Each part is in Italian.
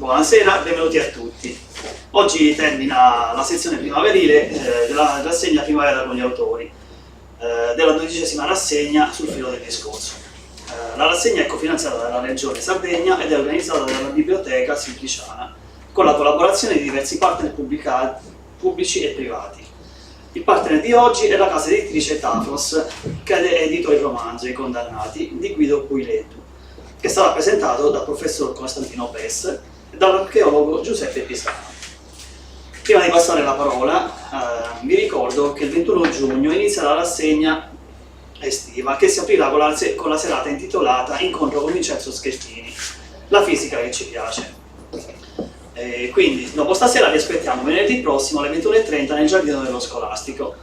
Buonasera, benvenuti a tutti. Oggi termina la sezione primaverile della rassegna Primavera con gli autori, della 12ª rassegna sul filo del discorso. La rassegna è cofinanziata dalla Regione Sardegna ed è organizzata dalla Biblioteca Simpliciana, con la collaborazione di diversi partner pubblici e privati. Il partner di oggi è la casa editrice Tafros, che edita i romanzi I Condannati di Guido Puiletu, che sarà presentato dal professor Costantino Pes e dall'archeologo Giuseppe Pisano. Prima di passare la parola, vi ricordo che il 21 giugno inizia la rassegna estiva che si aprirà con la serata intitolata Incontro con Vincenzo Schettini, la fisica che ci piace. Quindi, dopo stasera vi aspettiamo venerdì prossimo alle 21:30 nel Giardino dello Scolastico.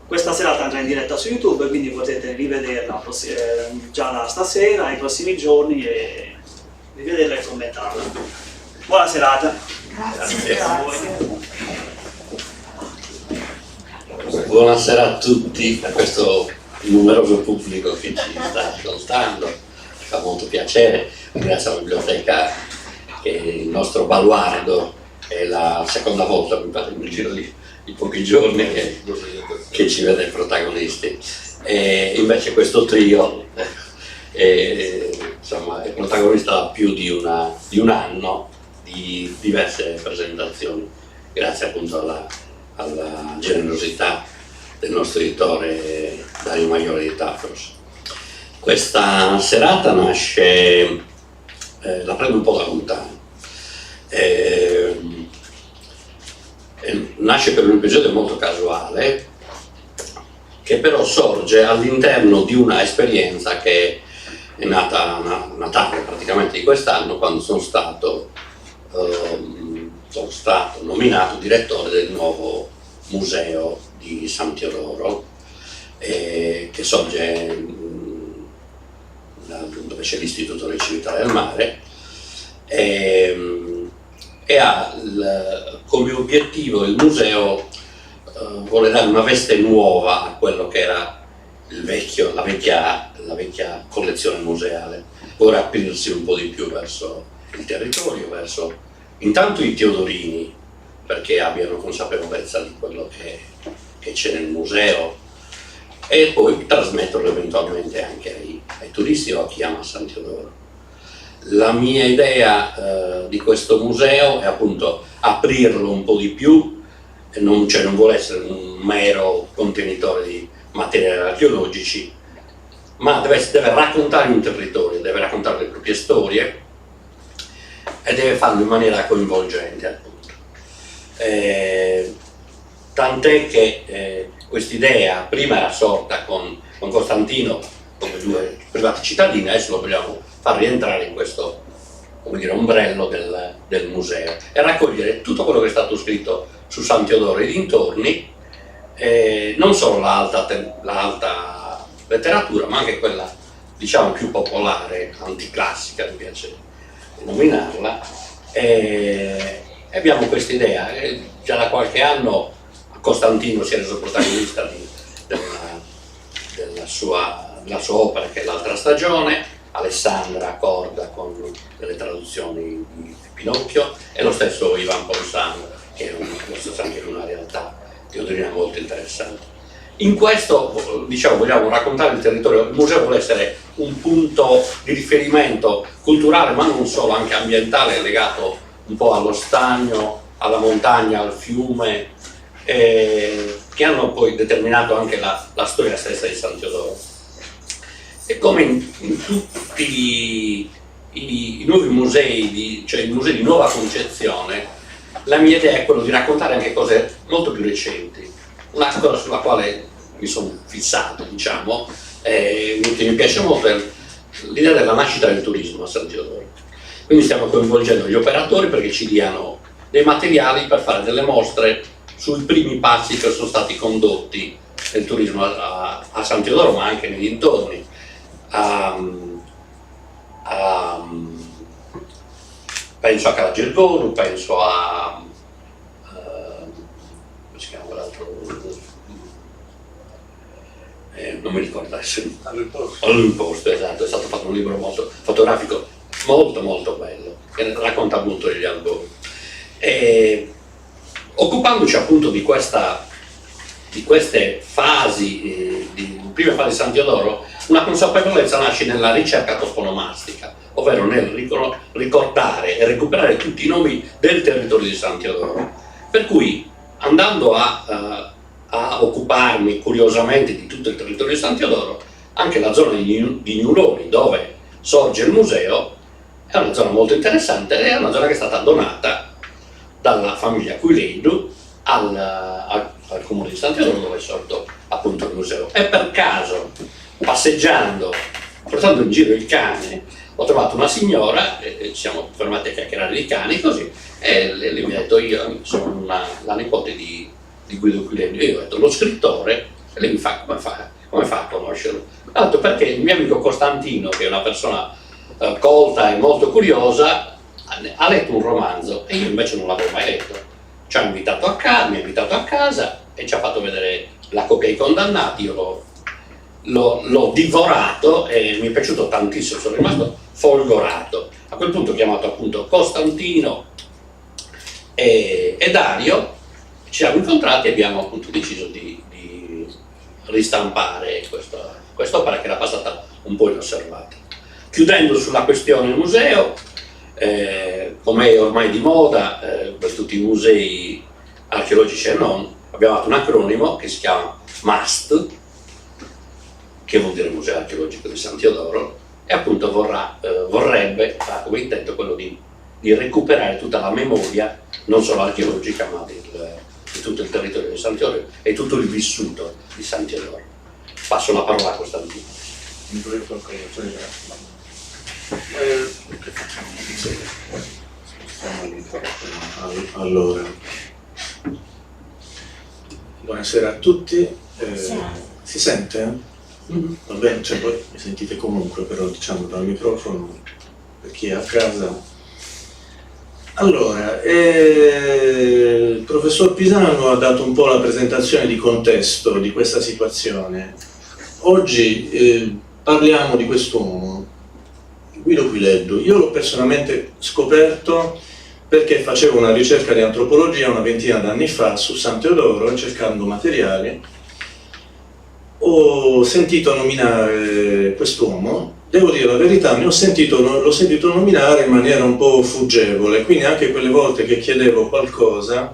Questa serata andrà in diretta su YouTube, quindi potete rivederla già stasera, nei prossimi giorni, e rivederla e commentarla. Buona serata. Grazie. Buonasera a tutti, a questo numeroso pubblico che ci sta ascoltando. Ci fa molto piacere. Ringrazio la biblioteca, che è il nostro baluardo, è la seconda volta, mi pare, nel giro di pochi giorni che ci vede protagonisti. E invece questo trio insomma, è protagonista da più di un anno di diverse presentazioni, grazie appunto alla generosità del nostro editore Dario Maiore di Tafros. Questa serata nasce, la prendo un po' da lontano, nasce per un episodio molto casuale, che però sorge all'interno di una esperienza che è nata a Natale praticamente di quest'anno, quando sono stato nominato direttore del nuovo museo di San Teodoro, che sorge dove c'è l'Istituto delle Civiltà del Mare, e ha come obiettivo il museo vuole dare una veste nuova a quello che era la vecchia collezione museale, vuole aprirsi un po' di più verso il territorio, verso intanto i teodorini, perché abbiano consapevolezza di quello che c'è nel museo, e poi trasmetterlo eventualmente anche ai turisti o a chi ama San Teodoro. La mia idea di questo museo è appunto aprirlo un po' di più, non vuole essere un mero contenitore di materiali archeologici, ma deve raccontare un territorio, deve raccontare le proprie storie e deve farlo in maniera coinvolgente, appunto. Tant'è che quest'idea prima era sorta con Costantino come due privati cittadini, adesso lo vogliamo far rientrare in questo, come dire, ombrello del museo e raccogliere tutto quello che è stato scritto su San Teodoro e dintorni, non solo l'alta letteratura, ma anche quella, diciamo, più popolare, anticlassica, mi piace nominarla, e abbiamo questa idea. Già da qualche anno Costantino si è reso protagonista della sua opera, che è L'altra stagione, Alessandra accorda con delle traduzioni di Pinocchio, e lo stesso Ivan Ponsan, che è anche una realtà teodorina molto interessante. In questo, diciamo, vogliamo raccontare il territorio. Il museo vuole essere un punto di riferimento culturale, ma non solo, anche ambientale, legato un po' allo stagno, alla montagna, al fiume, che hanno poi determinato anche la storia stessa di San Teodoro. E come in tutti i nuovi musei, cioè i musei di nuova concezione, la mia idea è quello di raccontare anche cose molto più recenti. Una cosa sulla quale mi sono fissato, diciamo, che mi piace molto, è l'idea della nascita del turismo a San Teodoro. Quindi stiamo coinvolgendo gli operatori perché ci diano dei materiali per fare delle mostre sui primi passi che sono stati condotti nel turismo a San Teodoro, ma anche nei dintorni. Penso a Calagirgonu, penso a come si chiama l'altro, non mi ricordo adesso, all'Imposto, esatto, è stato fatto un libro molto fotografico, molto molto bello. che racconta appunto degli albori. E, occupandoci appunto di queste fasi, di prime fasi di San Teodoro, una consapevolezza nasce nella ricerca toponomastica, ovvero nel ricordare e recuperare tutti i nomi del territorio di San Teodoro. Per cui, andando a occuparmi curiosamente di tutto il territorio di San Teodoro, anche la zona di Gnuloni, dove sorge il museo, è una zona molto interessante, è una zona che è stata donata dalla famiglia Cuileddu al comune di San Teodoro, dove è sorto appunto il museo. E per caso, passeggiando, portando in giro il cane, ho trovato una signora, ci siamo fermati a chiacchierare di cani, così, e lei mi ha detto: io sono la nipote di Guido Cuileddu. Io ho detto: lo scrittore? E lei mi fa: come fa a conoscerlo? Ho detto: perché il mio amico Costantino, che è una persona colta e molto curiosa, ha letto un romanzo e io invece non l'avevo mai letto. Mi ha invitato a casa e ci ha fatto vedere La coppia dei condannati. Io l'ho divorato e mi è piaciuto tantissimo, sono rimasto folgorato. A quel punto ho chiamato appunto Costantino e Dario, ci siamo incontrati e abbiamo appunto deciso di ristampare quest'opera che era passata un po' inosservata. Chiudendo sulla questione museo, come è ormai di moda per tutti i musei archeologici e non, abbiamo fatto un acronimo che si chiama MAST, che vuol dire Museo Archeologico di San Teodoro, e appunto vorrebbe, ha come intento quello di recuperare tutta la memoria, non solo archeologica, ma di tutto il territorio di San Teodoro e tutto il vissuto di San Teodoro. Passo la parola a Costantino. Allora, buonasera a tutti. Si sente? Va bene, cioè voi mi sentite comunque, però diciamo dal microfono per chi è a casa. Allora, il professor Pisano ha dato un po' la presentazione di contesto di questa situazione. Oggi parliamo di quest'uomo, Guido Cuileddu. Io l'ho personalmente scoperto perché facevo una ricerca di antropologia una ventina d'anni fa su San Teodoro, cercando materiali. Ho sentito nominare quest'uomo, devo dire la verità, l'ho sentito nominare in maniera un po' fuggevole, quindi anche quelle volte che chiedevo qualcosa,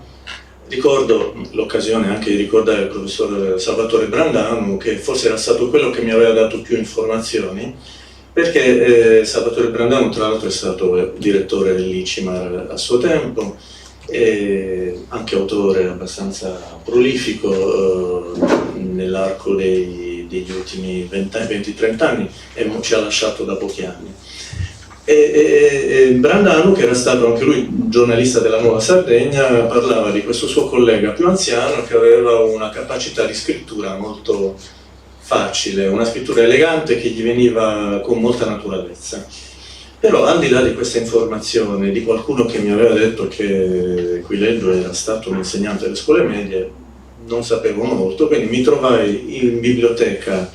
ricordo l'occasione anche di ricordare il professor Salvatore Brandano, che forse era stato quello che mi aveva dato più informazioni, perché Salvatore Brandano tra l'altro è stato direttore dell'ICIMAR a suo tempo, e anche autore abbastanza prolifico nell'arco degli ultimi 20-30 anni, e ci ha lasciato da pochi anni. E Brandano, che era stato anche lui giornalista della Nuova Sardegna, parlava di questo suo collega più anziano che aveva una capacità di scrittura molto facile, una scrittura elegante che gli veniva con molta naturalezza. Però al di là di questa informazione di qualcuno che mi aveva detto che Cuileddu era stato un insegnante delle scuole medie, non sapevo molto, quindi mi trovai in biblioteca,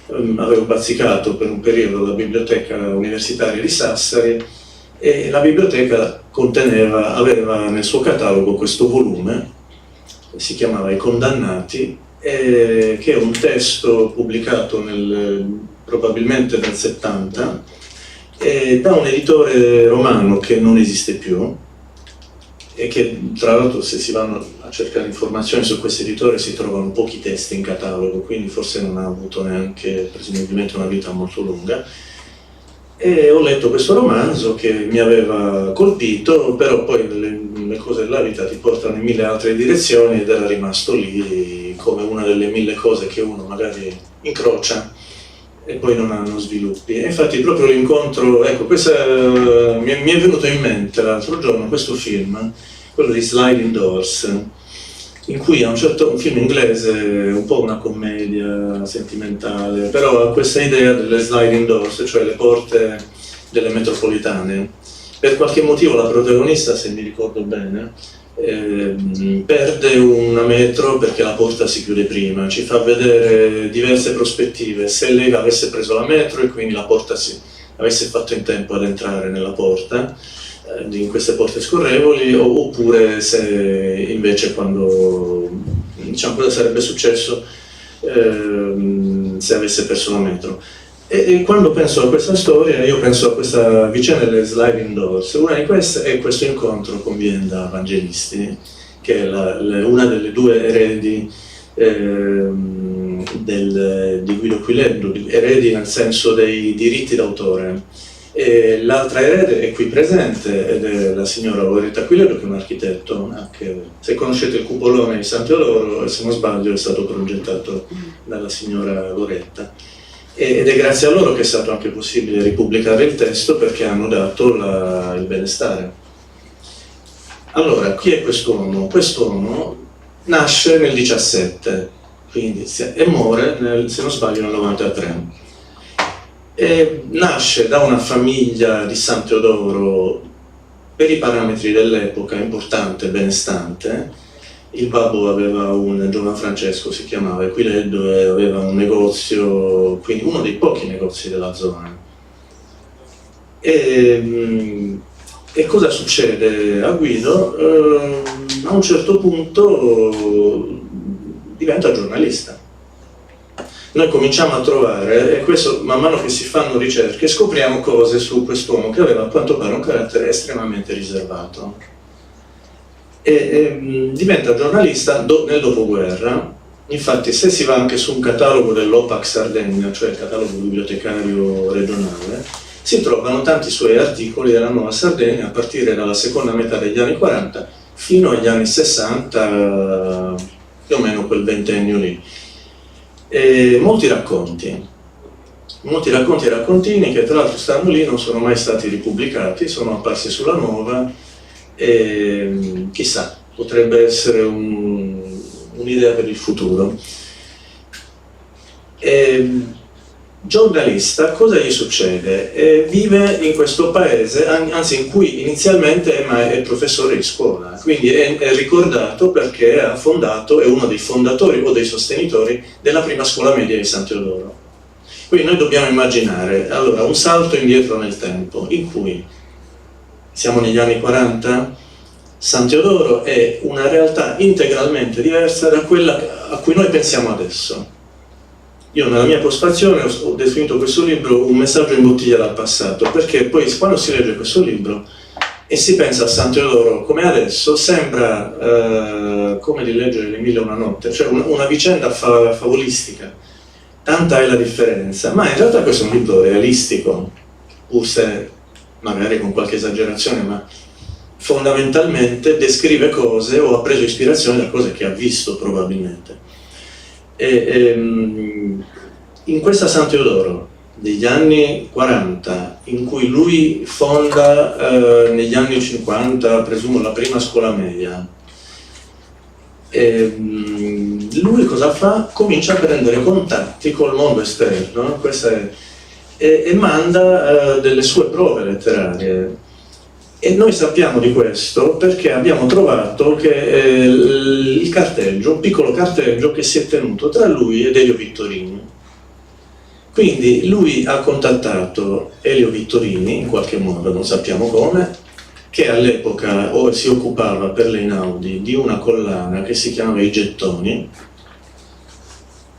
avevo bazzicato per un periodo la biblioteca universitaria di Sassari, e la biblioteca aveva nel suo catalogo questo volume, si chiamava I Condannati, che è un testo pubblicato probabilmente nel 70, da un editore romano che non esiste più, e che tra l'altro, se si vanno a cercare informazioni su questo editore, si trovano pochi testi in catalogo, quindi forse non ha avuto neanche presumibilmente una vita molto lunga. E ho letto questo romanzo che mi aveva colpito, però poi le cose della vita ti portano in 1000 altre direzioni, ed era rimasto lì come una delle 1000 cose che uno magari incrocia e poi non hanno sviluppi. E infatti proprio l'incontro, ecco, mi è venuto in mente l'altro giorno questo film, quello di Sliding Doors, in cui un film inglese, un po' una commedia sentimentale, però ha questa idea delle sliding doors, cioè le porte delle metropolitane. Per qualche motivo la protagonista, se mi ricordo bene, perde una metro perché la porta si chiude prima, ci fa vedere diverse prospettive. Se lei avesse preso la metro e quindi la porta avesse fatto in tempo ad entrare nella porta, in queste porte scorrevoli, oppure se invece quando, diciamo, cosa sarebbe successo se avesse perso la metro. E quando penso a questa storia, io penso a questa vicenda delle sliding doors. Una di queste è questo incontro con Bienda Vangelisti, che è una delle due eredi di Guido Quileddu, eredi nel senso dei diritti d'autore. L'altra erede è qui presente ed è la signora Loretta Quileddu, che è un architetto. Anche, se conoscete il cupolone di San Teodoro, se non sbaglio, è stato progettato dalla signora Loretta. Ed è grazie a loro che è stato anche possibile ripubblicare il testo, perché hanno dato il benestare. Allora, chi è quest'uomo? Quest'uomo nasce nel 17, quindi, e muore, se non sbaglio, nel 93. E nasce da una famiglia di San Teodoro, per i parametri dell'epoca, importante, benestante. Il babbo aveva Giovan Francesco si chiamava, e Quileddu aveva un negozio, quindi uno dei pochi negozi della zona. E cosa succede a Guido? A un certo punto diventa giornalista. Noi cominciamo a trovare, e questo man mano che si fanno ricerche, scopriamo cose su quest'uomo che aveva a quanto pare un carattere estremamente riservato. E diventa giornalista nel dopoguerra. Infatti, se si va anche su un catalogo dell'OPAC Sardegna, cioè il catalogo bibliotecario regionale, si trovano tanti suoi articoli della Nuova Sardegna a partire dalla seconda metà degli anni 40 fino agli anni 60, più o meno quel ventennio lì. E molti racconti e raccontini che tra l'altro stanno lì, non sono mai stati ripubblicati, sono apparsi sulla Nuova. E chissà, potrebbe essere un'idea per il futuro. Giornalista, cosa gli succede? Vive in questo paese, anzi in cui inizialmente è professore di scuola, quindi è ricordato perché ha fondato, è uno dei fondatori o dei sostenitori della prima scuola media di San Teodoro. Quindi noi dobbiamo immaginare, allora, un salto indietro nel tempo, in cui siamo negli anni 40, San Teodoro è una realtà integralmente diversa da quella a cui noi pensiamo adesso. Io nella mia postfazione ho definito questo libro un messaggio in bottiglia dal passato, perché poi quando si legge questo libro e si pensa a San Teodoro come adesso, sembra come di leggere Le Mille e una notte, cioè una vicenda favolistica. Tanta è la differenza, ma in realtà questo è un libro realistico, pur se magari con qualche esagerazione, ma fondamentalmente descrive cose o ha preso ispirazione da cose che ha visto probabilmente. In questa San Teodoro degli anni 40, in cui lui fonda negli anni 50, presumo, la prima scuola media, lui cosa fa? Comincia a prendere contatti col mondo esterno, e manda delle sue prove letterarie. E noi sappiamo di questo perché abbiamo trovato che il carteggio, un piccolo carteggio che si è tenuto tra lui ed Elio Vittorini. Quindi lui ha contattato Elio Vittorini, in qualche modo, non sappiamo come, che all'epoca si occupava per l'Einaudi di una collana che si chiamava I Gettoni,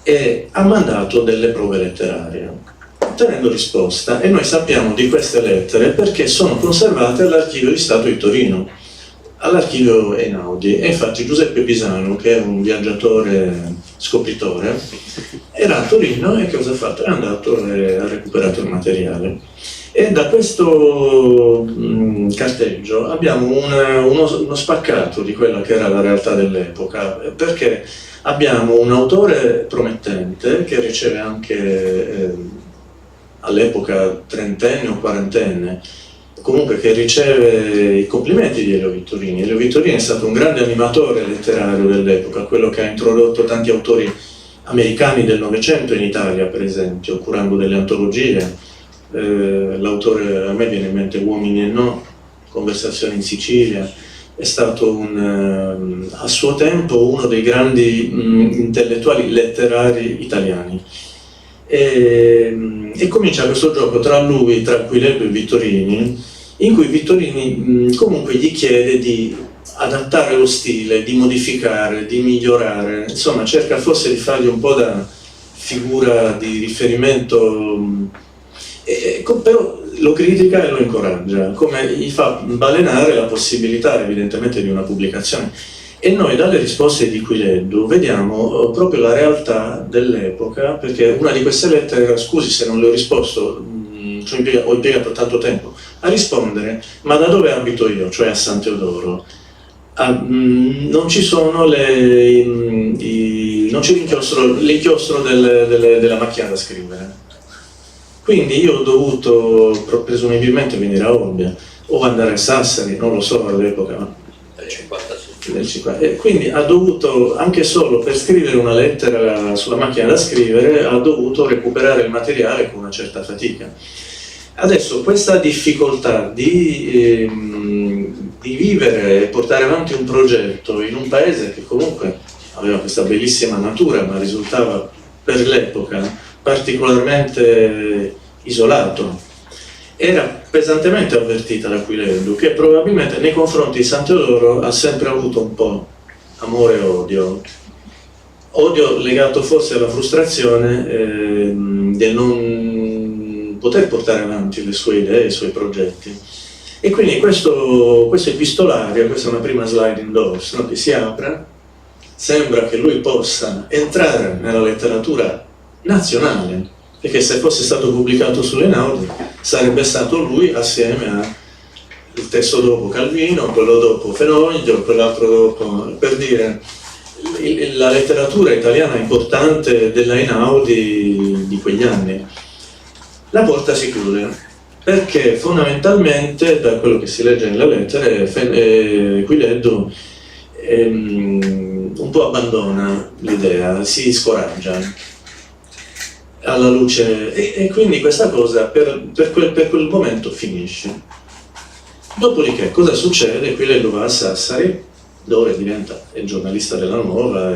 e ha mandato delle prove letterarie, ottenendo risposta, e noi sappiamo di queste lettere perché sono conservate all'Archivio di Stato di Torino, all'Archivio Einaudi. E infatti Giuseppe Pisano, che è un viaggiatore scopritore, era a Torino e che cosa ha fatto? È andato e ha recuperato il materiale. E da questo carteggio abbiamo uno spaccato di quella che era la realtà dell'epoca, perché abbiamo un autore promettente che riceve anche all'epoca trentenne o quarantenne, comunque che riceve i complimenti di Elio Vittorini. Elio Vittorini è stato un grande animatore letterario dell'epoca, quello che ha introdotto tanti autori americani del Novecento in Italia, per esempio, curando delle antologie. L'autore, a me viene in mente Uomini e No, Conversazioni in Sicilia, è stato a suo tempo uno dei grandi intellettuali letterari italiani. E comincia questo gioco tra Quileddu e Vittorini, in cui Vittorini comunque gli chiede di adattare lo stile, di modificare, di migliorare, insomma cerca forse di fargli un po' da figura di riferimento, però lo critica e lo incoraggia, come gli fa balenare la possibilità evidentemente di una pubblicazione. E noi dalle risposte di Quileddu vediamo proprio la realtà dell'epoca, perché una di queste lettere era: scusi se non le ho risposto, ho impiegato tanto tempo a rispondere, ma da dove abito io, cioè a San Teodoro, non ci sono non c'è l'inchiostro della macchina da scrivere. Quindi io ho dovuto presumibilmente venire a Olbia o andare a Sassari, non lo so all'epoca, ma del 50. E quindi ha dovuto, anche solo per scrivere una lettera sulla macchina da scrivere, ha dovuto recuperare il materiale con una certa fatica. Adesso questa difficoltà di vivere e portare avanti un progetto in un paese che comunque aveva questa bellissima natura, ma risultava per l'epoca particolarmente isolato, era pesantemente avvertita da Quileddu, che probabilmente nei confronti di San Teodoro ha sempre avuto un po' amore e odio legato forse alla frustrazione del non poter portare avanti le sue idee, i suoi progetti. E quindi questo epistolario, questa è una prima slide indoors, no, che si apre, sembra che lui possa entrare nella letteratura nazionale, perché se fosse stato pubblicato sull'Einaudi sarebbe stato lui assieme a il testo dopo Calvino, quello dopo Fenoglio, quell'altro dopo, per dire, la letteratura italiana importante dell'Einaudi di quegli anni. La porta si chiude, perché fondamentalmente, da quello che si legge nelle lettere, Quileddu un po' abbandona l'idea, si scoraggia alla luce, e quindi questa cosa per quel momento finisce. Dopodiché cosa succede? Quileddu va a Sassari, dove diventa il giornalista della Nuova,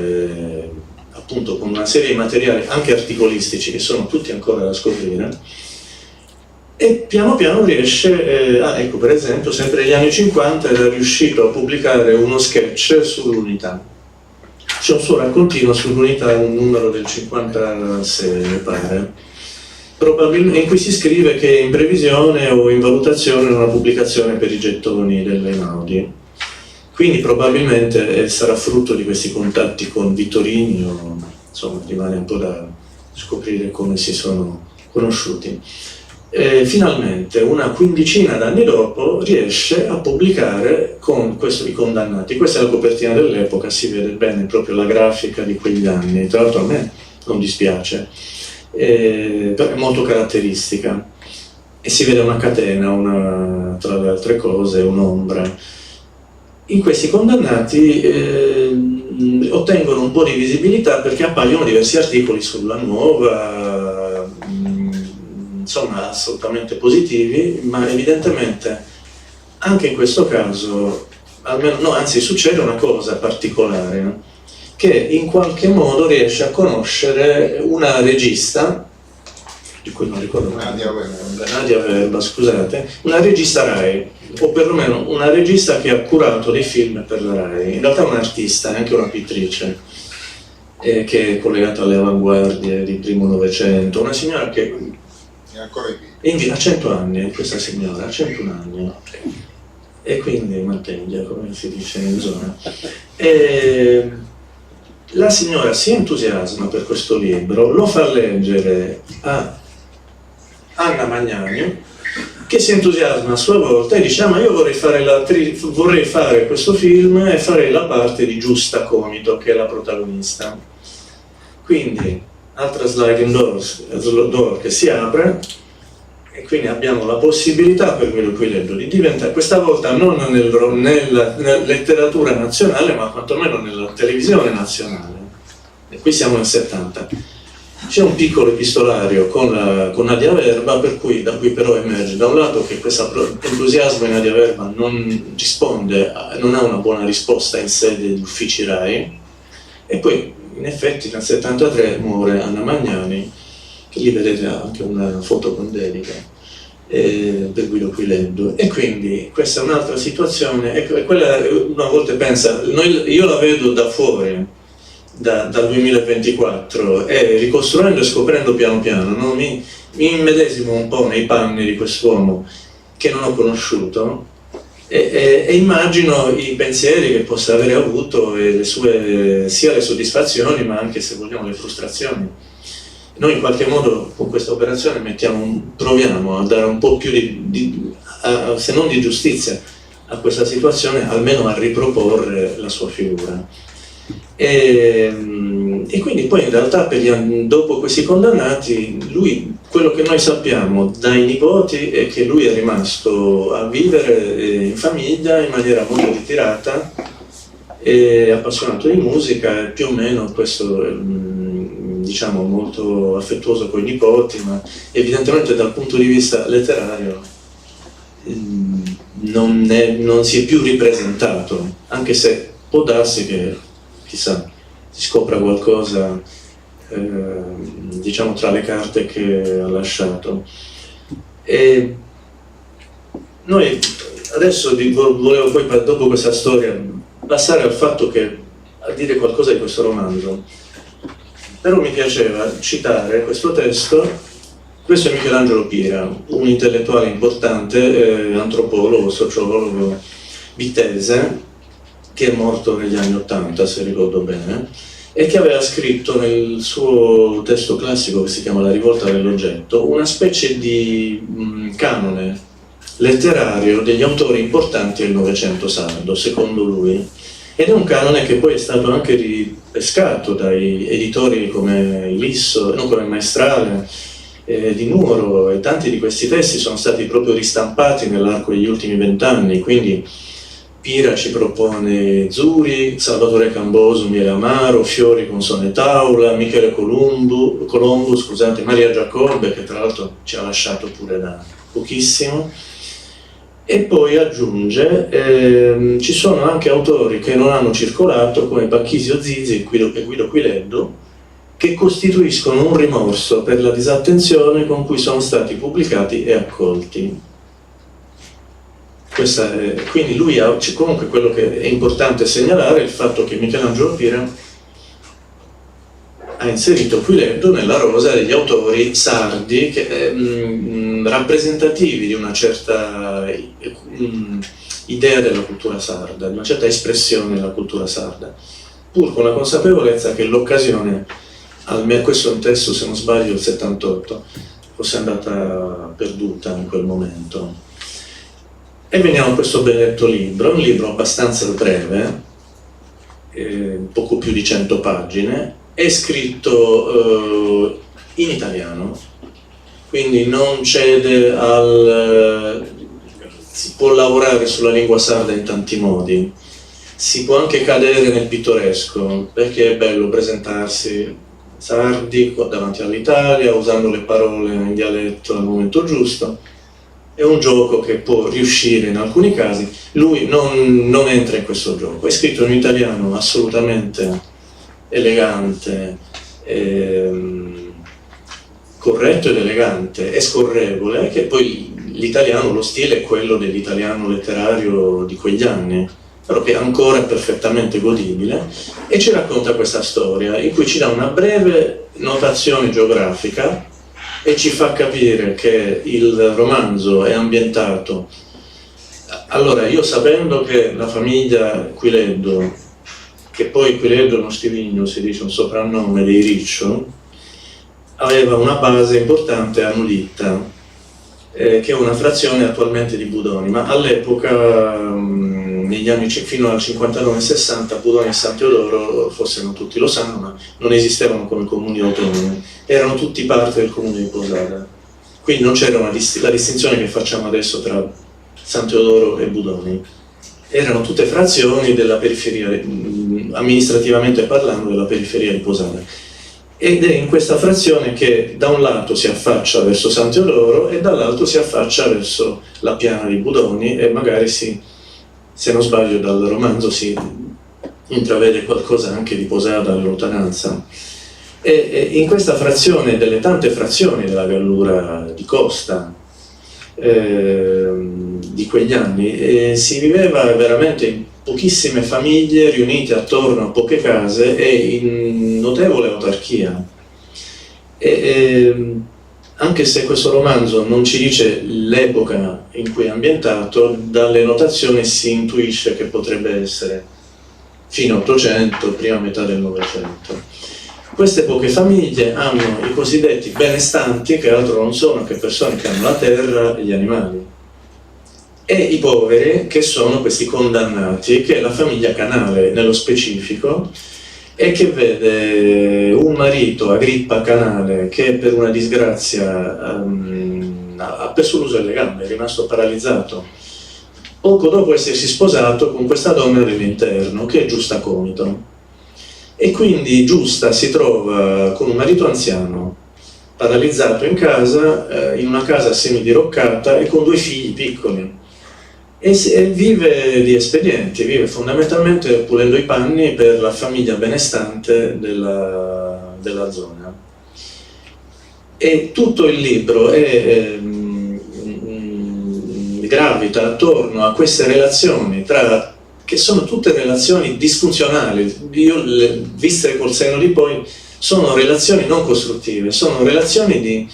appunto con una serie di materiali anche articolistici che sono tutti ancora da scoprire, e piano piano riesce, ecco per esempio sempre negli anni 50 era riuscito a pubblicare uno sketch sull'Unità. C'è un suo raccontino sull'Unità, un numero del 56 mi pare, probabilmente, in cui si scrive che è in previsione o in valutazione una pubblicazione per i gettoni dell'Einaudi. Quindi probabilmente sarà frutto di questi contatti con Vittorini, o insomma rimane un po' da scoprire come si sono conosciuti. Finalmente, una quindicina d'anni dopo, riesce a pubblicare con I Condannati. Questa è la copertina dell'epoca, si vede bene proprio la grafica di quegli anni, tra l'altro a me non dispiace, è molto caratteristica, e si vede una catena, tra le altre cose, un'ombra. In questi Condannati ottengono un po' di visibilità perché appaiono diversi articoli sulla Nuova, insomma assolutamente positivi, ma evidentemente anche in questo caso, almeno, no, anzi succede una cosa particolare, no? Che in qualche modo riesce a conoscere una regista, di cui non ricordo Nadia Verba, scusate, una regista Rai, o perlomeno una regista che ha curato dei film per la Rai, in realtà è un'artista, è anche una pittrice, che è collegata alle avanguardie di primo Novecento, una signora che ha 100 anni, questa signora, ha 101 anni, e quindi mantegna, come si dice in zona. E la signora si entusiasma per questo libro, lo fa leggere a Anna Magnani, che si entusiasma a sua volta e dice: ma io vorrei fare questo film e farei la parte di Giusta Comito, che è la protagonista. Quindi altra slide indoor che si apre, e quindi abbiamo la possibilità per Quileddu di diventare, questa volta non nella letteratura nazionale, ma quantomeno nella televisione nazionale. E qui siamo nel 70. C'è un piccolo epistolario con Nadia Verba, da cui però emerge da un lato che questo entusiasmo in Nadia Verba non ha una buona risposta in sede di uffici Rai, e poi in effetti nel 73 muore Anna Magnani, che lì vedete anche una foto con dedica, per Guido Quileddu. E quindi questa è un'altra situazione, e quella una volta pensa, io la vedo da fuori, dal 2024, e ricostruendo e scoprendo piano piano, no? mi immedesimo un po' nei panni di quest'uomo che non ho conosciuto, e immagino i pensieri che possa avere avuto e sia le soddisfazioni ma anche, se vogliamo, le frustrazioni. Noi in qualche modo con questa operazione proviamo a dare un po' più se non di giustizia a questa situazione, almeno a riproporre la sua figura. E quindi poi in realtà dopo questi condannati, quello che noi sappiamo dai nipoti è che lui è rimasto a vivere in famiglia in maniera molto ritirata e appassionato di musica, e più o meno questo, diciamo, molto affettuoso con i nipoti, ma evidentemente dal punto di vista letterario non si è più ripresentato, anche se può darsi che, chissà, si scopra qualcosa, diciamo, tra le carte che ha lasciato. E noi adesso volevo poi, dopo questa storia, passare al fatto a dire qualcosa di questo romanzo. Però mi piaceva citare questo testo. Questo è Michelangelo Pira, un intellettuale importante, antropologo, sociologo vittese, che è morto negli anni '80, se ricordo bene, e che aveva scritto nel suo testo classico, che si chiama La rivolta dell'oggetto, una specie di canone letterario degli autori importanti del Novecento sardo, secondo lui, ed è un canone che poi è stato anche ripescato dai editori come Ilisso, non come Maestrale, di Nuoro, e tanti di questi testi sono stati proprio ristampati nell'arco degli ultimi 20 anni, quindi Pira ci propone Zuri, Salvatore Camboso, Miele Amaro, Fiori con Sonetaula, Michele Colombo, Maria Giacobbe, che tra l'altro ci ha lasciato pure da pochissimo, e poi aggiunge ci sono anche autori che non hanno circolato, come Bacchisio Zizi e Guido Quileddu, che costituiscono un rimorso per la disattenzione con cui sono stati pubblicati e accolti. Quindi lui comunque, quello che è importante segnalare è il fatto che Michelangelo Pira ha inserito Quileddu nella rosa degli autori sardi rappresentativi di una certa idea della cultura sarda, di una certa espressione della cultura sarda, pur con la consapevolezza che l'occasione, questo è un testo, se non sbaglio, del 78, fosse andata perduta in quel momento. E veniamo a questo benedetto libro, un libro abbastanza breve, poco più di 100 pagine, è scritto in italiano, quindi non cede si può lavorare sulla lingua sarda in tanti modi, si può anche cadere nel pittoresco, perché è bello presentarsi sardi davanti all'Italia, usando le parole in dialetto al momento giusto. È un gioco che può riuscire in alcuni casi. Lui non entra in questo gioco, è scritto in italiano assolutamente elegante, corretto ed elegante e scorrevole, che poi l'italiano, lo stile è quello dell'italiano letterario di quegli anni, però che ancora è perfettamente godibile, e ci racconta questa storia in cui ci dà una breve notazione geografica e ci fa capire che il romanzo è ambientato. Allora, io, sapendo che la famiglia Quileddu, che poi Quileddu è uno stivigno, si dice un soprannome dei Riccio, aveva una base importante a Nulitta, che è una frazione attualmente di Budoni, ma all'epoca, negli anni fino al 59-60, Budoni e San Teodoro, forse non tutti lo sanno, ma non esistevano come comuni autonomi, erano tutti parte del comune di Posada. Quindi non c'era la distinzione che facciamo adesso tra San Teodoro e Budoni. Erano tutte frazioni della periferia, amministrativamente parlando, della periferia di Posada. Ed è in questa frazione che da un lato si affaccia verso San Teodoro e dall'altro si affaccia verso la piana di Budoni, e magari se non sbaglio dal romanzo si intravede qualcosa anche di Posada in lontananza. E in questa frazione, delle tante frazioni della Gallura di Costa, di quegli anni, e si viveva veramente in pochissime famiglie riunite attorno a poche case e in notevole autarchia. Anche se questo romanzo non ci dice l'epoca in cui è ambientato, dalle notazioni si intuisce che potrebbe essere fine 800, prima metà del Novecento. Queste poche famiglie hanno i cosiddetti benestanti, che altro non sono che persone che hanno la terra e gli animali, e i poveri, che sono questi condannati, che è la famiglia Canale nello specifico, e che vede un marito, Agrippa Canale, che per una disgrazia ha perso l'uso delle gambe, è rimasto paralizzato, poco dopo essersi sposato con questa donna dell'interno, che è Giusta Comito. E quindi Giusta si trova con un marito anziano, paralizzato in casa, in una casa semidiroccata e con 2 figli piccoli. E vive di espedienti, vive fondamentalmente pulendo i panni per la famiglia benestante della zona. E tutto il libro gravita attorno a queste relazioni, che sono tutte relazioni disfunzionali. Io, viste col senno di poi, sono relazioni non costruttive, sono relazioni di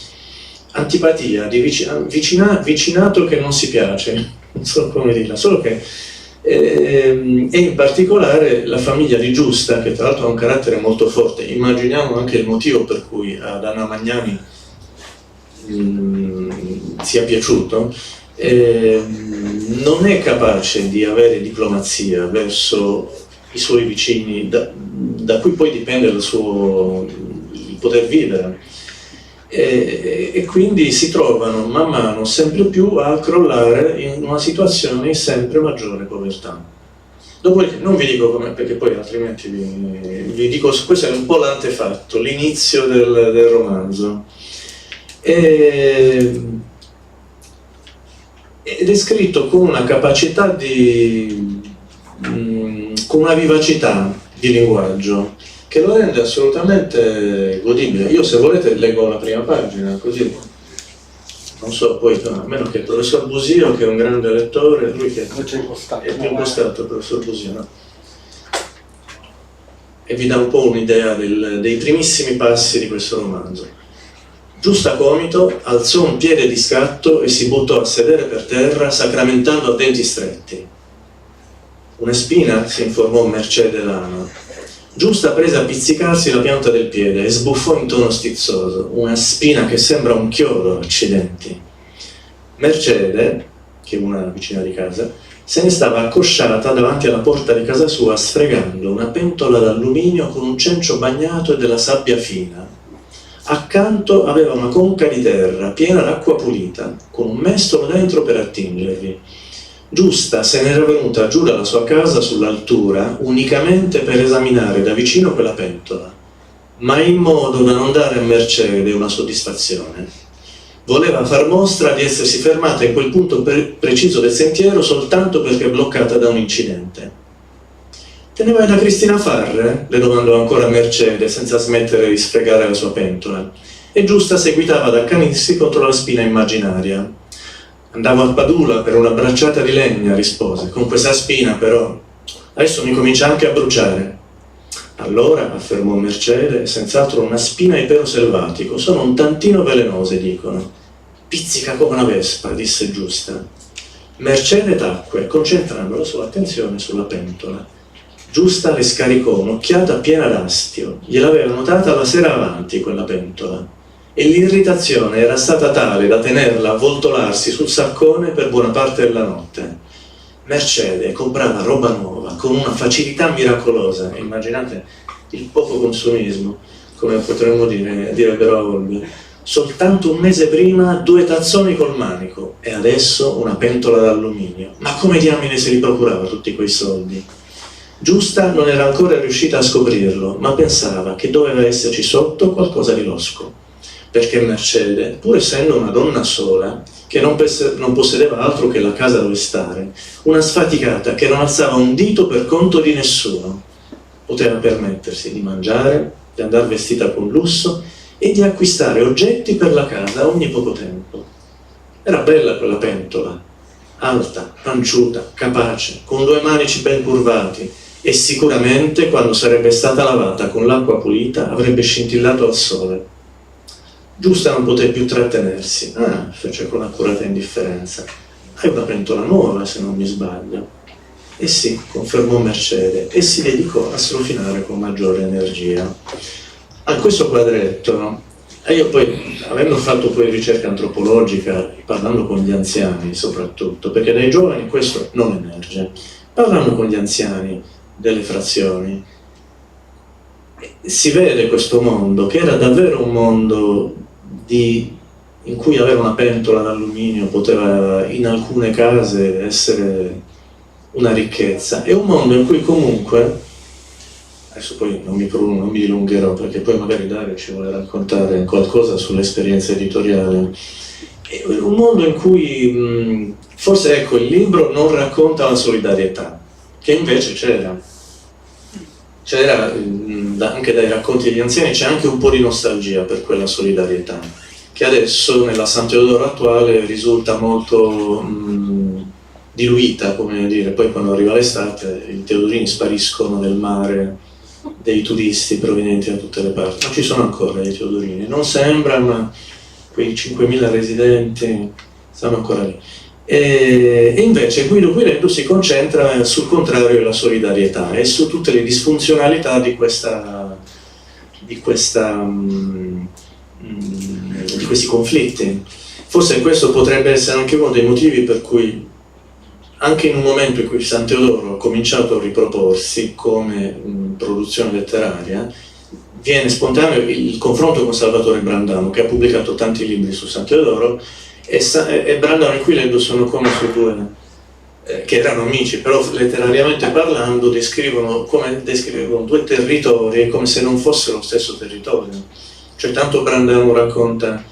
antipatia, di vicinato che non si piace. Non so come dirla, solo che e in particolare la famiglia di Giusta, che tra l'altro ha un carattere molto forte. Immaginiamo anche il motivo per cui ad Anna Magnani sia piaciuto. Non è capace di avere diplomazia verso i suoi vicini, da cui poi dipende il poter vivere. E quindi si trovano man mano sempre più a crollare in una situazione di sempre maggiore povertà. Dopodiché non vi dico come, perché poi altrimenti vi dico, questo è un po' l'antefatto, l'inizio del romanzo. Ed è scritto con una capacità con una vivacità di linguaggio che lo rende assolutamente godibile. Io, se volete, leggo la prima pagina, così non so, poi a meno che il professor Busio, che è un grande lettore, lui che è più impostato, il professor Busio, no? E vi dà un po' un'idea dei primissimi passi di questo romanzo. Giusta Comito alzò un piede di scatto e si buttò a sedere per terra, sacramentando a denti stretti. Una spina? Si informò Mercede Lana. Giusta prese a pizzicarsi la pianta del piede e sbuffò in tono stizzoso. Una spina che sembra un chiodo, accidenti. Mercede, che è una vicina di casa, se ne stava accosciata davanti alla porta di casa sua, sfregando una pentola d'alluminio con un cencio bagnato e della sabbia fina. Accanto aveva una conca di terra piena d'acqua pulita, con un mestolo dentro per attingervi. Giusta se n'era venuta giù dalla sua casa sull'altura unicamente per esaminare da vicino quella pentola, ma in modo da non dare a Mercede una soddisfazione. Voleva far mostra di essersi fermata in quel punto preciso del sentiero soltanto perché bloccata da un incidente. «Te ne vai da Cristina Farre?» le domandò ancora Mercede, senza smettere di sfregare la sua pentola, e Giusta seguitava ad accanirsi contro la spina immaginaria. «Andavo a Padula per una bracciata di legna», rispose. «Con questa spina, però, adesso mi comincia anche a bruciare». «Allora», affermò Mercede, «senz'altro una spina ipero selvatico, sono un tantino velenose, dicono». «Pizzica come una vespa», disse Giusta. Mercede tacque, concentrando la sua attenzione sulla pentola. Giusta le scaricò un'occhiata piena d'astio. Gliel'aveva notata la sera avanti quella pentola. E l'irritazione era stata tale da tenerla avvoltolarsi sul saccone per buona parte della notte. Mercede comprava roba nuova con una facilità miracolosa. Immaginate il poco consumismo, come potremmo direbbero a Olbia. Soltanto un mese prima 2 tazzoni col manico e adesso una pentola d'alluminio. Ma come diamine se li procurava tutti quei soldi? Giusta non era ancora riuscita a scoprirlo, ma pensava che doveva esserci sotto qualcosa di losco. Perché Mercede, pur essendo una donna sola, che non possedeva altro che la casa dove stare, una sfaticata che non alzava un dito per conto di nessuno, poteva permettersi di mangiare, di andare vestita con lusso e di acquistare oggetti per la casa ogni poco tempo. Era bella quella pentola, alta, panciuta, capace, con 2 manici ben curvati, e sicuramente quando sarebbe stata lavata con l'acqua pulita avrebbe scintillato al sole. Giusta non poté più trattenersi. Fece con accurata indifferenza. Hai una pentola nuova, se non mi sbaglio. E sì, confermò Mercede, e si dedicò a strofinare con maggiore energia. A questo quadretto, e io poi, avendo fatto poi ricerca antropologica, parlando con gli anziani soprattutto, perché dai giovani questo non emerge, parlando con gli anziani delle frazioni, si vede questo mondo, che era davvero un mondo in cui avere una pentola d'alluminio poteva in alcune case essere una ricchezza. È un mondo in cui comunque, adesso poi non mi dilungherò perché poi magari Dario ci vuole raccontare qualcosa sull'esperienza editoriale, è un mondo in cui forse ecco il libro non racconta la solidarietà, che invece c'era anche dai racconti degli anziani, c'è anche un po' di nostalgia per quella solidarietà, che adesso nella San Teodoro attuale risulta molto diluita, come dire. Poi quando arriva l'estate i teodorini spariscono nel mare dei turisti provenienti da tutte le parti, ma ci sono ancora i teodorini, non sembra, ma quei 5.000 residenti stanno ancora lì. E invece Guido Quiledo si concentra sul contrario della solidarietà e su tutte le disfunzionalità di questi conflitti. Forse questo potrebbe essere anche uno dei motivi per cui, anche in un momento in cui San Teodoro ha cominciato a riproporsi come produzione letteraria, viene spontaneo il confronto con Salvatore Brandano, che ha pubblicato tanti libri su San Teodoro, e Brandano e Quiledo sono come su due, che erano amici, però letterariamente parlando descrivono due territori come se non fossero lo stesso territorio. Cioè tanto Brandano racconta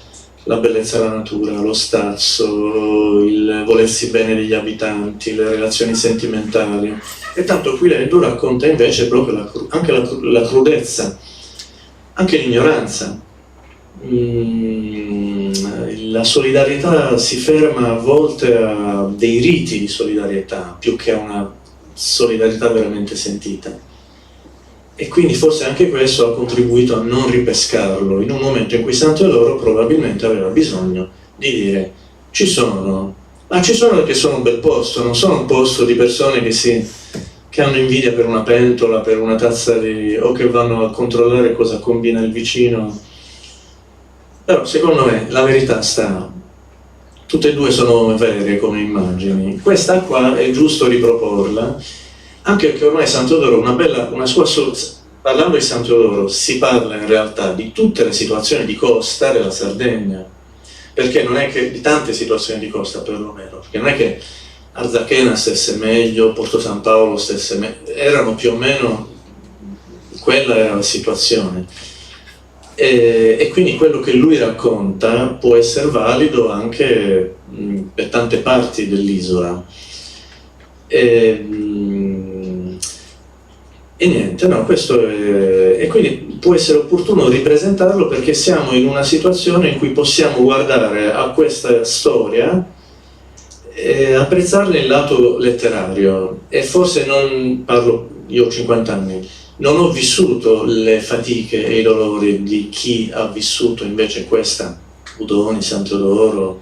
la bellezza della natura, lo stazzo, il volersi bene degli abitanti, le relazioni sentimentali, e tanto Quiledo racconta invece proprio anche la crudezza, anche l'ignoranza. La solidarietà si ferma a volte a dei riti di solidarietà più che a una solidarietà veramente sentita, e quindi forse anche questo ha contribuito a non ripescarlo in un momento in cui San Teodoro probabilmente aveva bisogno di dire ci sono perché sono un bel posto, non sono un posto di persone che hanno invidia per una pentola, per una tazza o che vanno a controllare cosa combina il vicino. Però secondo me la verità tutte e due sono vere come immagini. Questa qua è giusto riproporla, anche perché ormai San Teodoro una sua parlando di San Teodoro si parla in realtà di tutte le situazioni di costa della Sardegna, perché non è che di tante situazioni di costa perlomeno, perché non è che Arzachena stesse meglio, Porto San Paolo stesse meglio, erano più o meno, quella era la situazione. E quindi quello che lui racconta può essere valido anche per tante parti dell'isola. E niente, no, questo e quindi può essere opportuno ripresentarlo, perché siamo in una situazione in cui possiamo guardare a questa storia e apprezzarne il lato letterario. E forse io ho 50 anni, non ho vissuto le fatiche e i dolori di chi ha vissuto invece questa, Udoni, San Teodoro,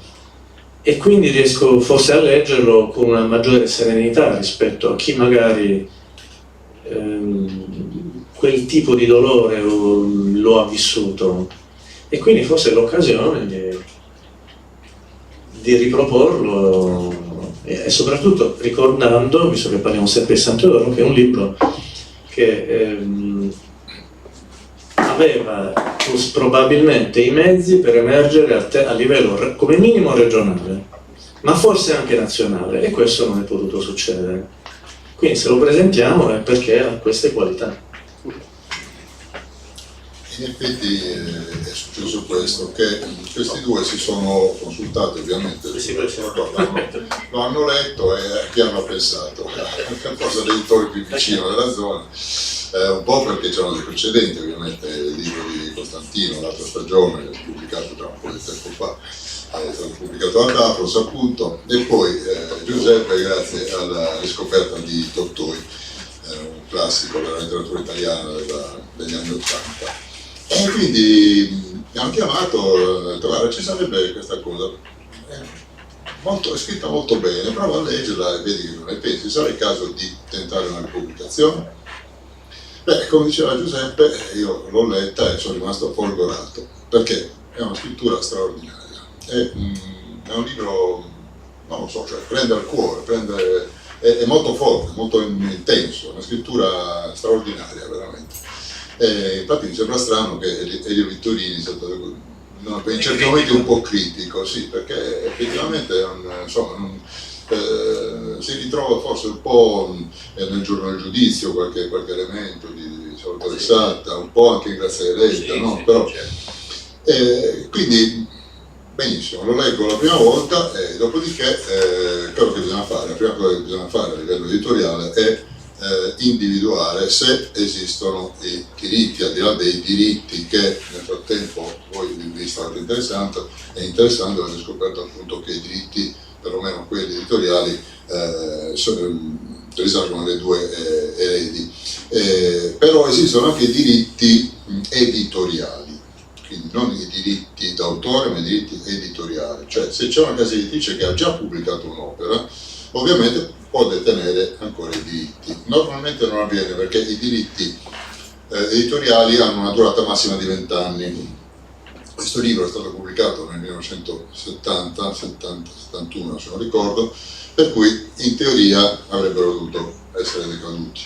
e quindi riesco forse a leggerlo con una maggiore serenità rispetto a chi magari quel tipo di dolore lo ha vissuto, e quindi forse è l'occasione di riproporlo, e soprattutto ricordando, visto che parliamo sempre di San Teodoro, che è un libro che aveva probabilmente i mezzi per emergere a livello come minimo regionale, ma forse anche nazionale, e questo non è potuto succedere. Quindi se lo presentiamo è perché ha queste qualità. In effetti è successo questo, che questi due si sono consultati ovviamente, lo hanno letto e a chi hanno pensato? A cosa dell'editore più vicino della zona, un po' perché c'erano dei precedenti, ovviamente il libro di Costantino, l'altra stagione, pubblicato già un po' di tempo fa, è stato pubblicato da Tafros appunto, e poi Giuseppe grazie alla riscoperta di Tottoi, un classico della letteratura italiana degli anni '80. E quindi mi hanno chiamato, ho detto guarda ci sarebbe questa cosa, è scritta molto bene, prova a leggerla e vedi che non ne pensi, sarà il caso di tentare una ripubblicazione? Beh, come diceva Giuseppe, io l'ho letta e sono rimasto folgorato, perché è una scrittura straordinaria, è un libro, non lo so, cioè prende al cuore, è molto forte, molto intenso, una scrittura straordinaria veramente. E infatti mi sembra strano che Elio Vittorini sia stato in certi momenti un po' critico, sì, perché effettivamente si ritrova forse un po' nel Giorno del Giudizio qualche elemento di Salvatore Satta, un po' anche in Grazia Deledda, sì, no? Sì, Però, certo. quindi benissimo, lo leggo la prima volta e dopodiché quello che bisogna fare, la prima cosa che bisogna fare a livello editoriale è individuare se esistono i diritti, al di là dei diritti che nel frattempo voi vi state interessando e avete scoperto appunto che i diritti, perlomeno quelli editoriali, risalgono alle due eredi. Però esistono anche i diritti editoriali, quindi non i diritti d'autore ma i diritti editoriali, cioè se c'è una casa editrice che ha già pubblicato un'opera, ovviamente può detenere ancora i diritti. Normalmente non avviene perché i diritti editoriali hanno una durata massima di 20 anni. Questo libro è stato pubblicato nel 1970, 71 se non ricordo, per cui in teoria avrebbero dovuto essere decaduti.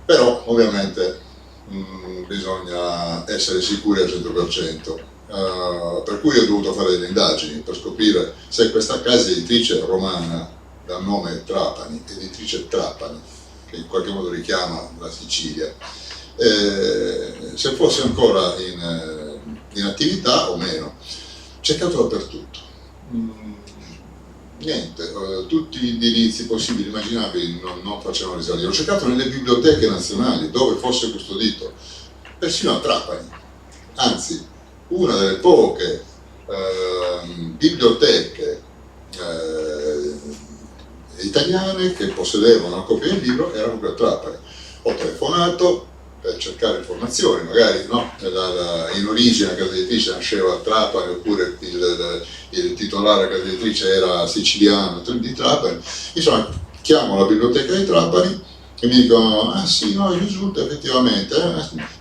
Però ovviamente bisogna essere sicuri al 100%. Per cui ho dovuto fare delle indagini per scoprire se questa casa editrice romana dal nome Trapani, editrice Trapani, che in qualche modo richiama la Sicilia, se fosse ancora in attività o meno. Cercato dappertutto, niente, tutti gli indirizzi possibili e immaginabili non facevano risalire. Ho cercato nelle biblioteche nazionali dove fosse custodito, persino a Trapani, anzi una delle poche biblioteche italiane che possedevano una copia del libro era proprio a Trapani. Ho telefonato per cercare informazioni, magari no, in origine la casa editrice nasceva a Trapani oppure il titolare della casa editrice era siciliano di Trapani. Insomma, chiamo la biblioteca di Trapani e mi dicono ah sì, no, risulta effettivamente,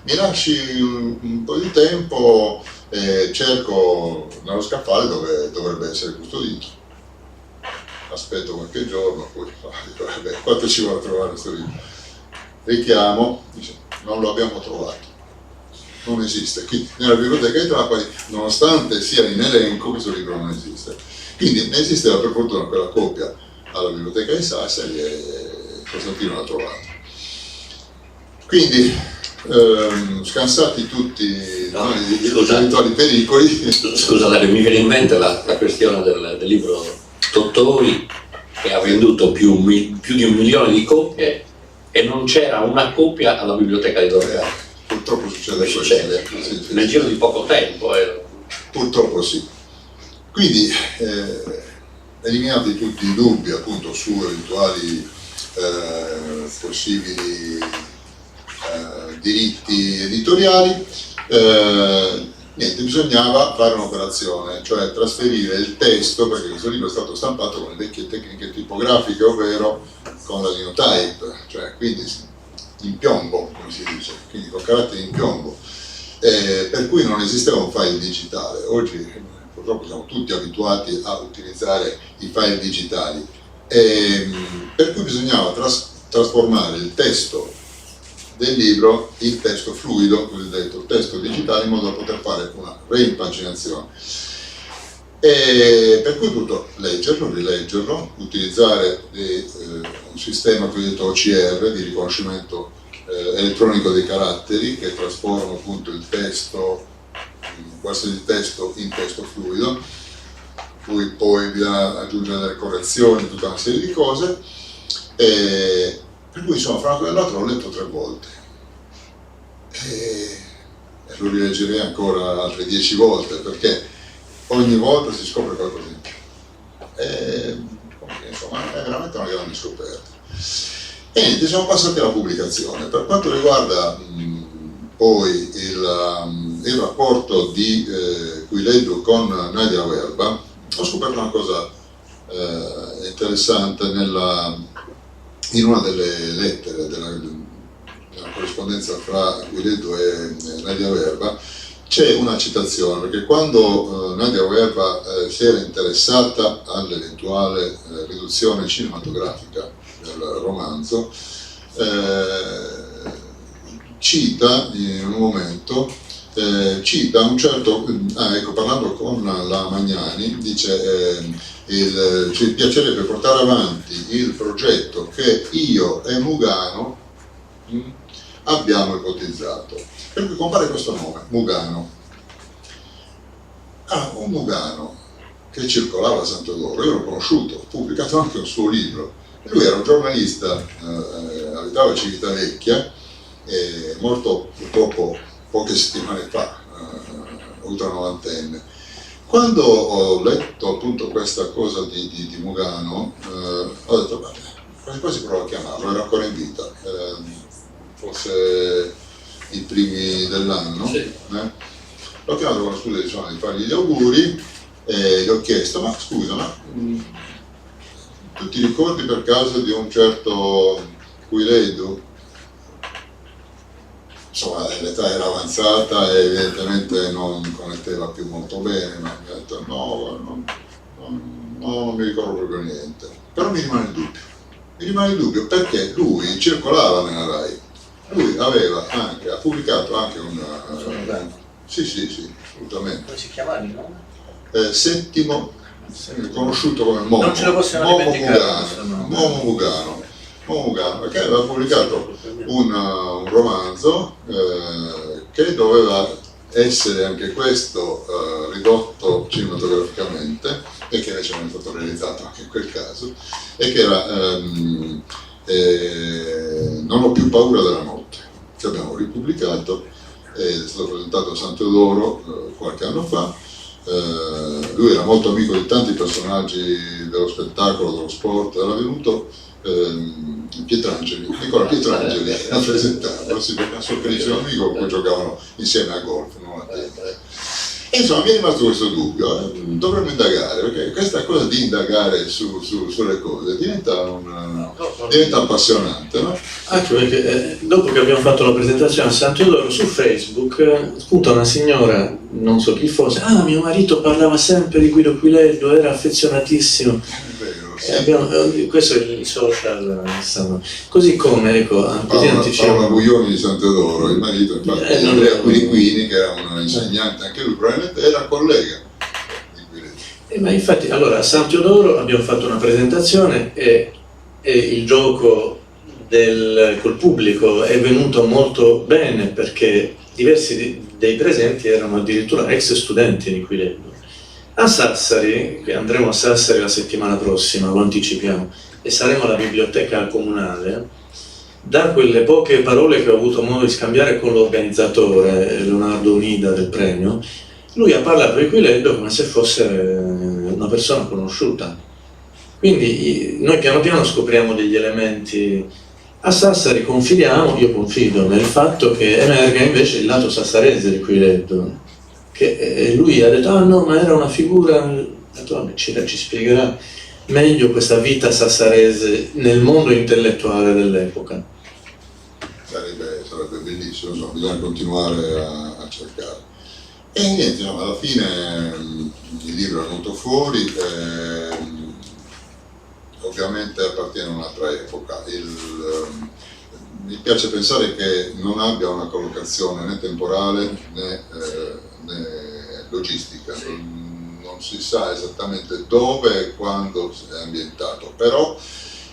mi lasci un po' di tempo e cerco nello scaffale dove dovrebbe essere custodito. Aspetto qualche giorno, poi dico, vabbè, quanto ci vuole trovare questo libro? Richiamo, dice, non lo abbiamo trovato, non esiste. Quindi nella biblioteca di Trapani, nonostante sia in elenco, questo libro non esiste. Quindi ne esisteva per fortuna quella copia alla biblioteca di Sassari e Costantino l'ha trovato. Quindi, scansati tutti gli eventuali pericoli. Scusate, mi viene in mente la questione del libro Tottoi, che ha venduto più di 1 milione di copie e non c'era una copia alla biblioteca di Dorgano. Purtroppo succede questo. Sì. Nel giro di poco tempo. Purtroppo sì. Quindi eliminati tutti i dubbi appunto su eventuali possibili diritti editoriali, niente, bisognava fare un'operazione, cioè trasferire il testo, perché questo libro è stato stampato con le vecchie tecniche tipografiche, ovvero con la linotype, cioè quindi in piombo, come si dice, quindi con caratteri in piombo, per cui non esisteva un file digitale. Oggi purtroppo siamo tutti abituati a utilizzare i file digitali, per cui bisognava trasformare il testo del libro in testo fluido, cosiddetto testo digitale, in modo da poter fare una reimpaginazione. E per cui tutto leggerlo, rileggerlo, utilizzare un sistema cosiddetto OCR di riconoscimento elettronico dei caratteri che trasforma appunto il testo, qualsiasi testo, in testo fluido, cui poi bisogna aggiungere delle correzioni, tutta una serie di cose. Per cui insomma, fra una cosa e l'altra l'ho letto 3 volte e lo rileggerei ancora altre 10 volte, perché ogni volta si scopre qualcosa in più. Insomma, è veramente una grande scoperta. E niente, siamo passati alla pubblicazione. Per quanto riguarda poi il rapporto di Quiledo con Nadia Auerba, ho scoperto una cosa interessante in una delle lettere della corrispondenza fra Quiledo e Nadia Auerba. C'è una citazione, perché quando Nadia Auerba si era interessata all'eventuale riduzione cinematografica del romanzo, cita in un momento, cita un certo, parlando con la Magnani, dice ci piacerebbe portare avanti il progetto che io e Mugano abbiamo ipotizzato. Per cui compare questo nome, Mugano. Un Mugano che circolava a San Teodoro, io l'ho conosciuto, ho pubblicato anche un suo libro. Lui era un giornalista, abitava a Civitavecchia, morto purtroppo poche settimane fa, oltre 90enne. Quando ho letto appunto questa cosa di Mugano, ho detto, quasi quasi provo a chiamarlo, era ancora in vita, forse i primi dell'anno, sì. L'ho chiamato con lo studio di fargli gli auguri e gli ho chiesto, ma scusa, tu ti ricordi per caso di un certo Quiledo? Insomma, l'età era avanzata e evidentemente non connetteva più molto bene, ma mi ha detto no, non mi ricordo proprio niente. Però mi rimane il dubbio perché lui circolava nella RAI. Lui ha pubblicato anche sì, assolutamente. Come si chiamava il nome? Settimo, conosciuto come Momo. Non ce lo possiamo dimenticare. Momo Mugano, che aveva pubblicato un romanzo che doveva essere anche questo ridotto cinematograficamente e che invece non è stato realizzato anche in quel caso, e che era Non ho più paura della notte, che abbiamo ripubblicato, è stato presentato a San Teodoro qualche anno fa. Lui era molto amico di tanti personaggi dello spettacolo, dello sport, era venuto Nicola Pietrangeli a presentarlo, perché un suo carissimo amico con cui giocavano insieme a golf, no? E insomma mi è rimasto questo dubbio, dovremmo indagare, perché questa cosa di indagare sulle cose diventa appassionante, no? Anche perché dopo che abbiamo fatto la presentazione a San Teodoro, su Facebook spunta una signora, non so chi fosse, mio marito parlava sempre di Guido Quiledo, era affezionatissimo. Questo è il social, così come Paola Buglioni di San Teodoro, il marito infatti Andrea Quiriquini, che era un insegnante, anche lui probabilmente era collega di Quiledo. Ma infatti allora a San Teodoro abbiamo fatto una presentazione e il gioco col pubblico è venuto molto bene, perché diversi dei presenti erano addirittura ex studenti di Quiledo. A Sassari, che andremo a Sassari la settimana prossima, lo anticipiamo, e saremo alla biblioteca comunale, da quelle poche parole che ho avuto modo di scambiare con l'organizzatore, Leonardo Unida del premio, lui ha parlato di Quiledo come se fosse una persona conosciuta. Quindi noi piano piano scopriamo degli elementi. A Sassari io confido nel fatto che emerga invece il lato sassarese di Quiledo, che lui ha detto no, ma era una figura, ci spiegherà meglio questa vita sassarese nel mondo intellettuale dell'epoca. Sarebbe bellissimo, insomma, bisogna continuare a cercare. E niente, alla fine il libro è venuto fuori, ovviamente appartiene a un'altra epoca. Mi piace pensare che non abbia una collocazione né temporale né logistica, non si sa esattamente dove e quando è ambientato, però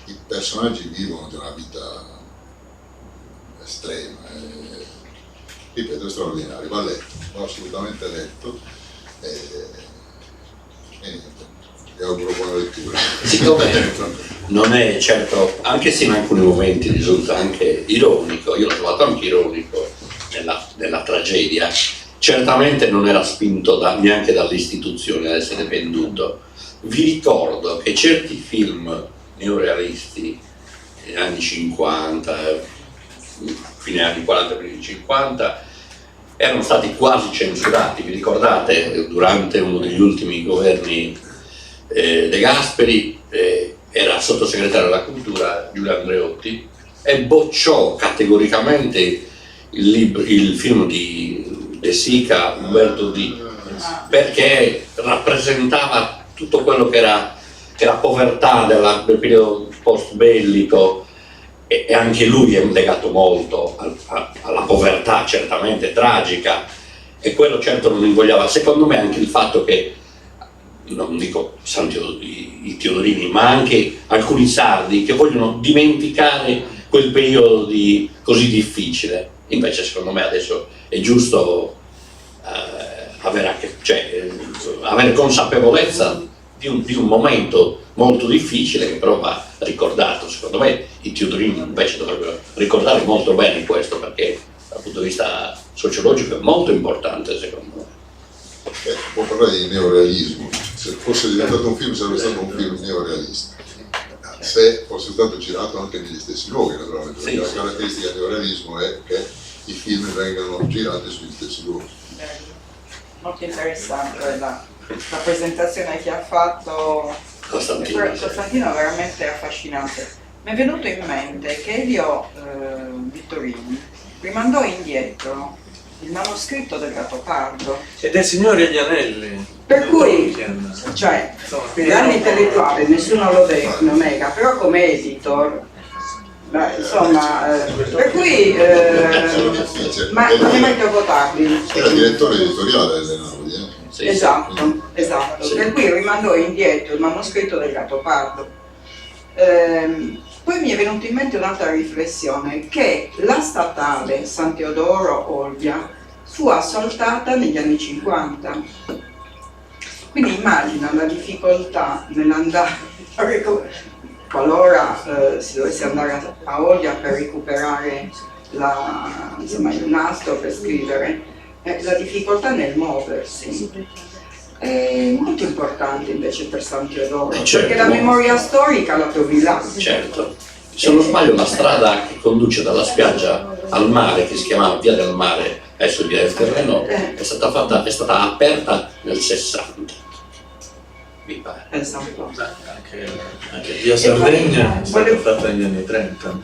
i personaggi vivono di una vita estrema, ripeto, è straordinario, va assolutamente letto e niente, vi auguro buona lettura. Siccome non è certo, anche se in alcuni momenti risulta anche ironico, io l'ho trovato anche ironico nella tragedia, certamente non era spinto neanche dall'istituzione ad essere venduto. Vi ricordo che certi film neorealisti negli anni 50, fine anni 40, primi 50, erano stati quasi censurati. Vi ricordate, durante uno degli ultimi governi De Gasperi era sottosegretario della cultura Giulio Andreotti e bocciò categoricamente il film di De Sica, Umberto D, perché rappresentava tutto quello che era povertà del periodo post bellico, e anche lui è legato molto alla povertà certamente tragica, e quello certo non invogliava. Secondo me anche il fatto che, non dico i Teodorini, ma anche alcuni sardi che vogliono dimenticare quel periodo così difficile. Invece secondo me adesso è giusto avere consapevolezza di un momento molto difficile che però va ricordato. Secondo me i Teodorini invece dovrebbero ricordare molto bene questo, perché dal punto di vista sociologico è molto importante, secondo me. Può parlare di neorealismo. Se fosse diventato un film sarebbe stato un film neorealista, se fosse stato girato anche negli stessi luoghi, naturalmente, perché la caratteristica del neorealismo è che i film vengano girati sugli stessi luoghi. Molto interessante la presentazione che ha fatto Costantino, veramente affascinante. Mi è venuto in mente che Elio Vittorini rimandò indietro il manoscritto del Gattopardo E del Signore agli Anelli. per cui, cioè, danno intellettuale nessuno lo nega, però come editor, insomma, per cui ma non è mai troppo tardi. Era direttore editoriale delle Napoli, Sì, Esatto. Sì. Per cui rimandò indietro il manoscritto del Gattopardo. Poi mi è venuta in mente un'altra riflessione, che la statale San Teodoro Olbia fu assaltata negli anni 50. Quindi immagina la difficoltà nell'andare a qualora si dovesse andare a Olbia per recuperare il nastro per scrivere, la difficoltà nel muoversi. È molto importante invece per San Teodoro, certo, perché la memoria storica la trovi là. Certo. Se non sbaglio, la strada che conduce dalla spiaggia al mare, che si chiamava Via del Mare, adesso Via del Terreno, è stata aperta nel 60, mi pare. Esatto. Anche Via Sardegna è stata fatta negli anni 30,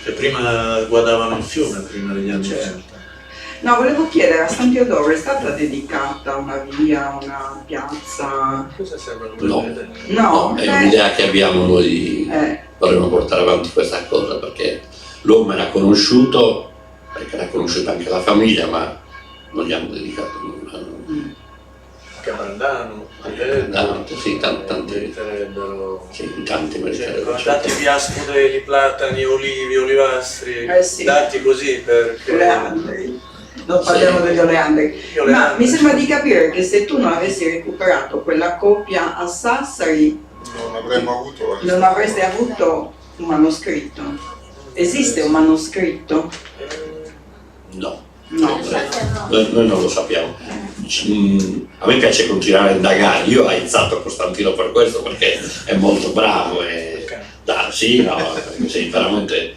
che prima guardavano il fiume, prima degli anni 30. No, volevo chiedere, a San Teodoro è stata dedicata una via, una piazza? Cosa serve? No, È un'idea che abbiamo noi, dovremmo portare avanti questa cosa, perché l'uomo era conosciuto, perché era conosciuta anche la famiglia, ma non gli hanno dedicato nulla. Anche a Brandano, Sì, tanti meriterebbero. Sì, tanti meriterebbero. Tanti via Scudeli, platani, olivi, olivastri, Sì. dati così perché. Oleandri. Non parliamo degli oleandri. Ma mi sembra di capire che se tu non avessi recuperato quella coppia a Sassari, non avresti avuto un manoscritto. Esiste un manoscritto? No. No. Noi non lo sappiamo. A me piace continuare a indagare. Io ho aizzato Costantino per questo, perché è molto bravo e sei veramente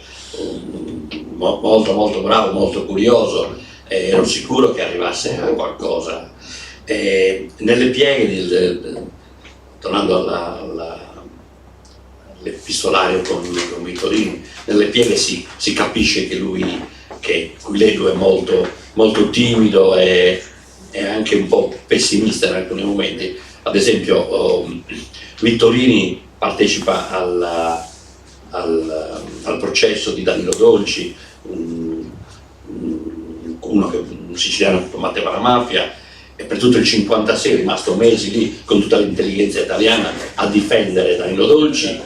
molto molto bravo, molto curioso, e ero sicuro che arrivasse a qualcosa. Nelle pieghe, tornando all'epistolario con Vittorini, nelle pieghe si capisce che Ledo è molto, molto timido e anche un po' pessimista in alcuni momenti. Ad esempio Vittorini partecipa al processo di Danilo Dolci, un siciliano che combatteva la mafia, e per tutto il 56 è rimasto mesi lì con tutta l'intelligenza italiana a difendere Danilo Dolci,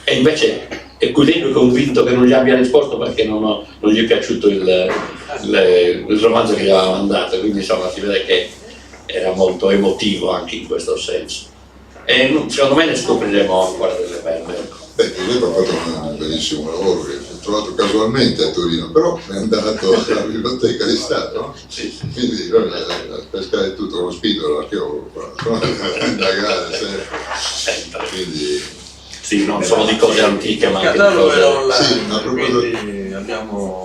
e invece Quiledo è convinto che non gli abbia risposto perché non gli è piaciuto il romanzo che gli aveva mandato, quindi insomma si vede che era molto emotivo anche in questo senso. E secondo me ne scopriremo ancora delle belle. Beh, Giuseppe ha fatto un bellissimo lavoro che si è trovato casualmente a Torino, però è andato alla Biblioteca di Stato, no? Quindi noi a pescare tutto lo spirito dell'archeologo, a indagare sempre. Quindi, sì, non solo di cose antiche, ma Il anche di catalogo era cose... online, Sì, a proposito- quindi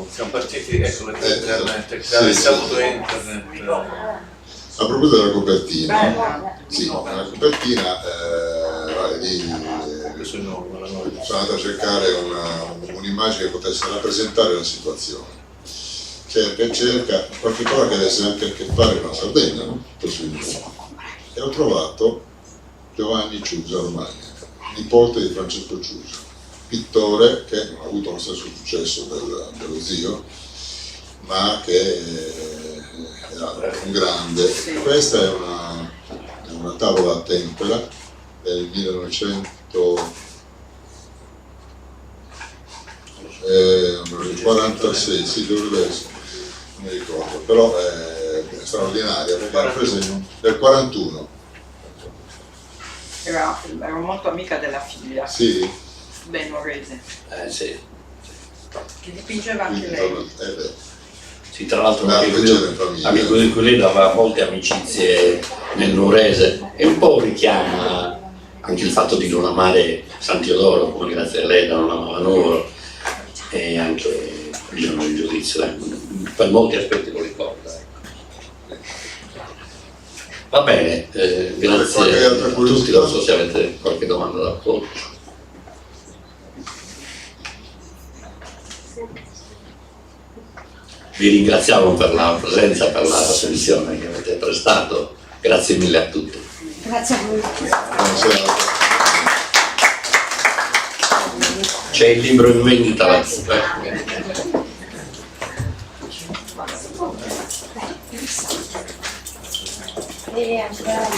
siamo partiti, ecco, internet, sì, creare sì. avuto internet. a proposito della copertina, Bella. sì, la copertina, lì Sono sono andato a cercare un'immagine che potesse rappresentare la situazione. Cerca qualche cosa che avesse anche a che fare con la Sardegna, no? E ho trovato Giovanni Ciusa Romagna, nipote di Francesco Ciusa, pittore che non ha avuto lo stesso successo dello zio, ma che era un grande. Questa è una tavola a tempera del 1946, sì, dovrebbe essere, non mi ricordo, però è straordinaria perché era presa del 41. Ero molto amica della figlia, Sì, Benorese, sì. che dipingeva anche quindi lei. Sì, tra l'altro Una anche leggera in famiglia. amico di Quirino aveva molte amicizie nel Nuorese e un po' richiama anche il fatto di non amare San Teodoro, come grazie a lei non amava Nuoro, e anche diciamo, il giudizio, per molti aspetti lo ricorda. Va bene, grazie a tutti, non so se avete qualche domanda da porre. Vi ringraziamo per la presenza, per l'attenzione che avete prestato, grazie mille a tutti. Grazie a voi. Buonasera. C'è il libro in vendita. E ancora.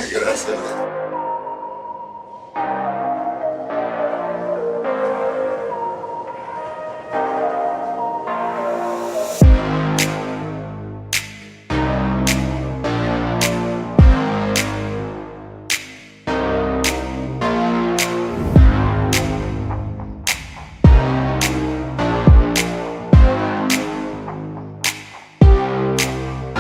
Grazie.